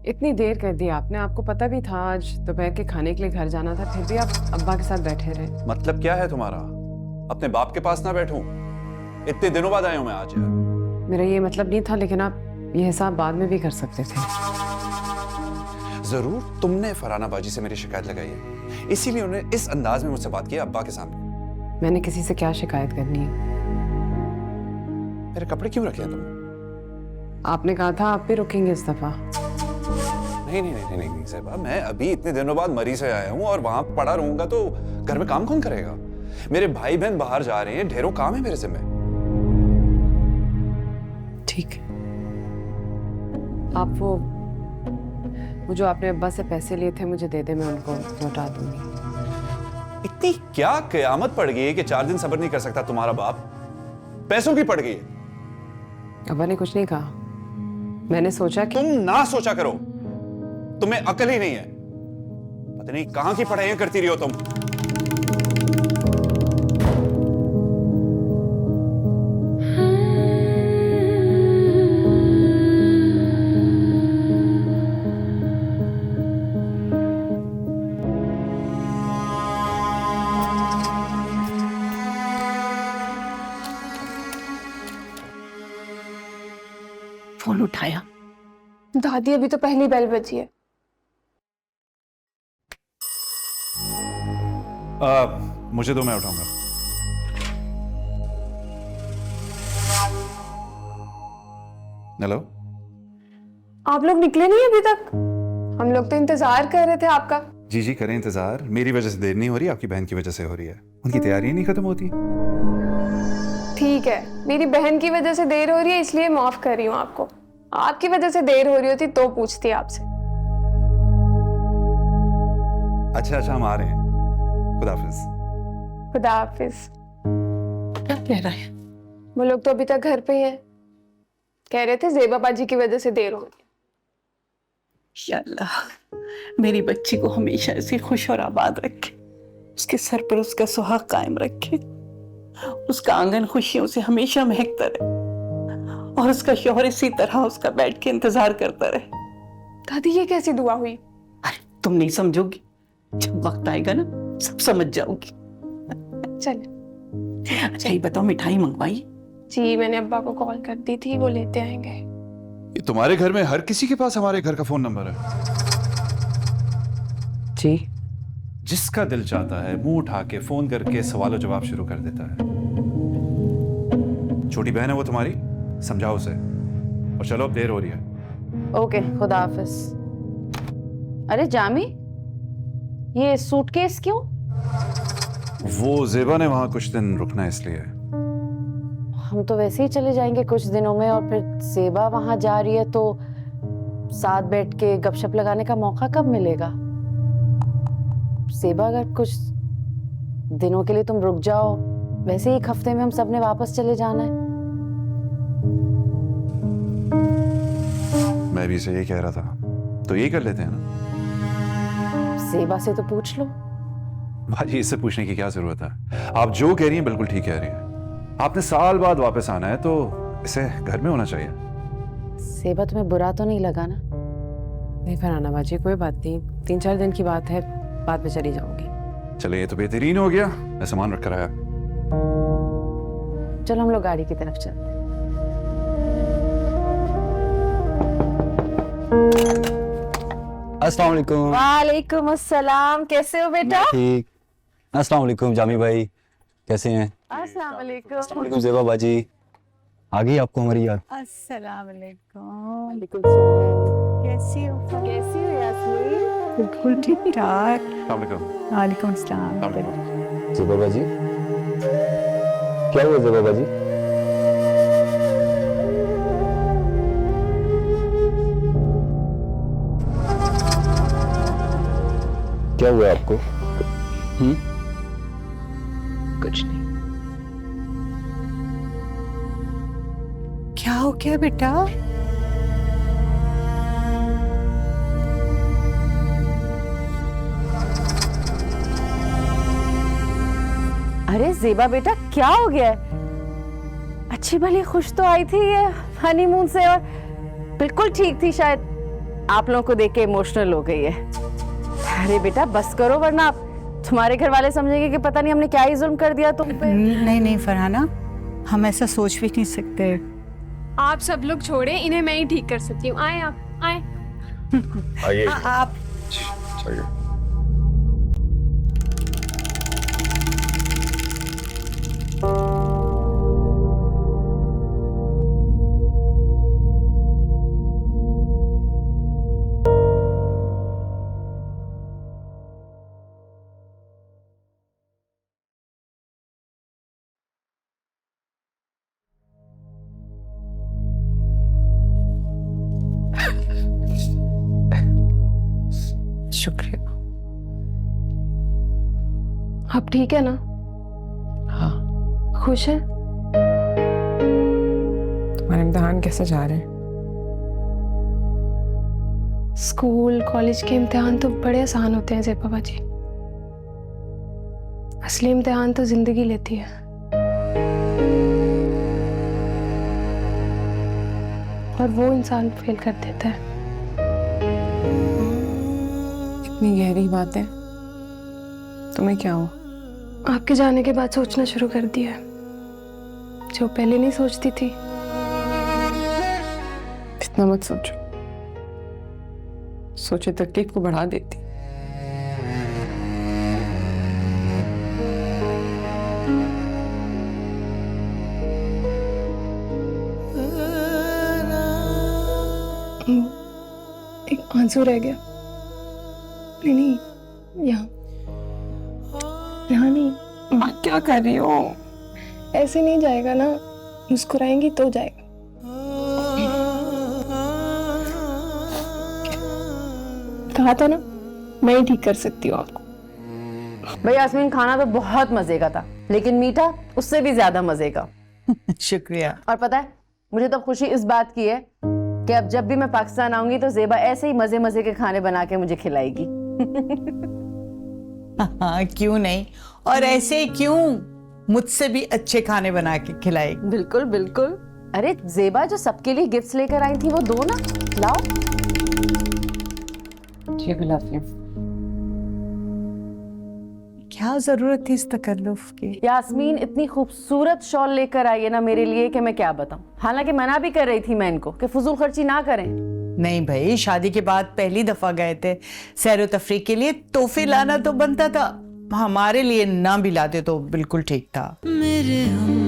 इतनी देर कर दी आपने, आपको पता भी था आज दोपहर के खाने के लिए घर जाना था, फिर भी आप अब्बा के साथ बैठे रहे। मतलब क्या है तुम्हारा? अपने बाप के पास ना बैठूं? इतने दिनों बाद आया हूं मैं आज यार। मेरा ये मतलब नहीं था, लेकिन आप ये हिसाब बाद में भी कर सकते थे। जरूर तुमने फरहाना बाजी से मेरी शिकायत लगाई है, इसीलिए उन्होंने इस अंदाज में मुझसे बात की अब्बा के सामने। मैंने किसी से क्या शिकायत करनी है? मेरे कपड़े क्यों रखे हैं तुमने? आपने कहा था आप भी रुकेंगे इस दफा। नहीं नहीं नहीं नहीं, नहीं साहिबा, मैं अभी इतने दिनों बाद मरी से आया हूँ और वहां पड़ा रहूंगा तो घर में काम कौन करेगा? मेरे भाई बहन बाहर जा रहे हैं, ढेरों काम है मेरे जिम्मे। ठीक है, आप वो जो आपने अब्बा से पैसे लिए थे मुझे दे दे, मैं उनको लौटा दूंगी। इतनी क्या कयामत पड़ गई है कि 4 दिन सब्र नहीं कर सकता तुम्हारा बाप? पैसों की पड़ गई है। अब्बा ने कुछ नहीं कहा, मैंने सोचा कि तुम ना सोचा करो, तुम्हें अकल ही नहीं है। पता नहीं कहां की पढ़ाइयां करती रही हो तुम। फोन उठाया? दादी अभी तो पहली बेल बजी है। मुझे दो, मैं उठाऊंगा। हेलो, आप लोग निकले नहीं अभी तक? हम लोग तो इंतजार कर रहे थे आपका। जी जी करें इंतजार, मेरी वजह से देर नहीं हो रही, आपकी बहन की वजह से हो रही है। उनकी तैयारी नहीं खत्म होती। ठीक है, मेरी बहन की वजह से देर हो रही है इसलिए माफ कर रही हूँ आपको। आपकी वजह से देर हो रही होती तो पूछती आपसे। अच्छा हम आ रहे हैं। खुदा हाफिज। खुदा हाफिज। क्या कह रहा है? वो लोग तो अभी तक घर पे ही हैं। कह रहे थे ज़ेबा बाजी की वजह से देर हो रही। या अल्लाह, मेरी बच्ची को हमेशा ऐसे खुश और आबाद रखे, उसके सर पर उसका सुहाग कायम रखे, उसका आंगन खुशियों से हमेशा महकता रहे और उसका शौहर इसी तरह उसका बैठ के इंतजार करता रहे। दादी ये कैसी दुआ हुई? अरे तुम नहीं समझोगी, जब वक्त आएगा ना सब समझ जाओगी। चले। अच्छा ये बताओ, मिठाई मंगवाई? जी मैंने अब्बा को कॉल कर दी थी, वो लेते आएंगे। ये तुम्हारे घर में हर किसी के पास हमारे घर का फोन नंबर है? जी, जिसका दिल चाहता है मुंह उठा के फोन करके सवाल जवाब शुरू कर देता है। छोटी बहन है वो तुम्हारी, समझाओ उसे। और चलो अब देर हो रही है। ओके, खुदा हाफिज। अरे जामी, ये सूटकेस क्यों? वो जेबा ने वहां कुछ दिन रुकना है इसलिए। हम तो वैसे ही चले जाएंगे कुछ दिनों में, और फिर सेबा वहां जा रही है तो साथ बैठ के गपशप लगाने का मौका कब मिलेगा? सेबा अगर कुछ दिनों के लिए तुम रुक जाओ, वैसे ही 1 हफ्ते में हम सब ने वापस चले जाना है। मैं भी इसे यही कह रहा था, तो यही कर लेते हैं ना। सेबा से तो पूछ लो। भाजी इससे पूछने की क्या जरूरत है? आप जो कह रही हैं बिल्कुल ठीक कह रही हैं। आपने साल बाद वापस आना है तो इसे घर में होना चाहिए। सेबा तुम्हें बुरा तो नहीं लगा ना? नहीं फरहाना बाजी, कोई बात नहीं, 3-4 दिन की बात है, बाद में चली जाऊंगी। चले, ये तो बेहतरीन हो गया। मैं सामान रख कर आया। चलो हम लोग गाड़ी की तरफ चलते हैं। अस्सलाम वालेकुम। वालेकुम अस्सलाम, कैसे हो बेटा? ठीक। अस्सलाम वालेकुम जामी भाई, कैसे हैं? अस्सलाम वालेकुम। अस्सलाम वालेकुम ज़ेबा बाजी, आ गई आपको हमारी याद? अस्सलाम वालेकुम। वालेकुम सलाम। कैसी हो? कैसी हो यास्मीन? बिल्कुल ठीक ठाक। अस्सलाम वालेकुम। वालेकुम सलाम। ज़ेबा बाजी, क्या हुआ ज़ेबा बाजी? क्या हुआ आपको? कुछ नहीं। क्या हो गया बेटा? अरे ज़ेबा बेटा, क्या हो गया? अच्छी भली खुश तो आई थी ये हनीमून से और बिल्कुल ठीक थी शायद, आप लोगों को देख के इमोशनल हो गई है। अरे बेटा बस करो, वरना आप तुम्हारे घर वाले समझेंगे कि पता नहीं हमने क्या ही जुल्म कर दिया तुम पे। नहीं नहीं फरहाना, हम ऐसा सोच भी नहीं सकते। आप सब लोग छोड़े, इन्हें मैं ही ठीक कर सकती हूँ। आए आप, आए। आइए। आप चलिए। शुक्रिया। आप ठीक है ना? हाँ। खुश है? तुम्हारे इम्तिहान कैसे जा रहे हैं? स्कूल कॉलेज के इम्तिहान तो बड़े आसान होते हैं ज़ेबा बाजी। असली इम्तिहान तो जिंदगी लेती है। और वो इंसान फेल कर देता है। इतनी गहरी बातें, तुम्हें क्या हुआ? आपके जाने के बाद सोचना शुरू कर दिया है, जो पहले नहीं सोचती थी। इतना मत सोचो, सोचे तकलीफ को बढ़ा देती। एक आंसू रह गया। नहीं, यहाँ यहाँ नहीं। आप क्या कर रही हो? ऐसे नहीं जाएगा ना, मुस्कुराएंगी तो जाएगा। कहा था ना, मैं ही ठीक कर सकती हूँ आपको। भाई यास्मीन, खाना तो बहुत मजे का था, लेकिन मीठा उससे भी ज्यादा मजे का। शुक्रिया। और पता है, मुझे तो खुशी इस बात की है कि अब जब भी मैं पाकिस्तान आऊंगी तो ज़ेबा ऐसे ही मजे मजे के खाने बना के मुझे खिलाएगी। हाँ क्यों नहीं, और ऐसे क्यों, मुझसे भी अच्छे खाने बना के खिलाएगी। बिल्कुल बिल्कुल। अरे ज़ेबा जो सबके लिए गिफ्ट्स लेकर आई थी वो दो ना, लाओ। जी गुलाफी। क्या जरूरत थी इस तकल्लुफ की? यास्मीन इतनी खूबसूरत शॉल लेकर आई है ना मेरे लिए कि मैं क्या बताऊं। हालांकि मना भी कर रही थी मैं इनको कि फजूल खर्ची ना करें। नहीं भाई, शादी के बाद पहली दफा गए थे सैर व तफरीक के लिए, तोहफे लाना तो बनता था, हमारे लिए ना भी लाते तो बिल्कुल ठीक था। मेरे हम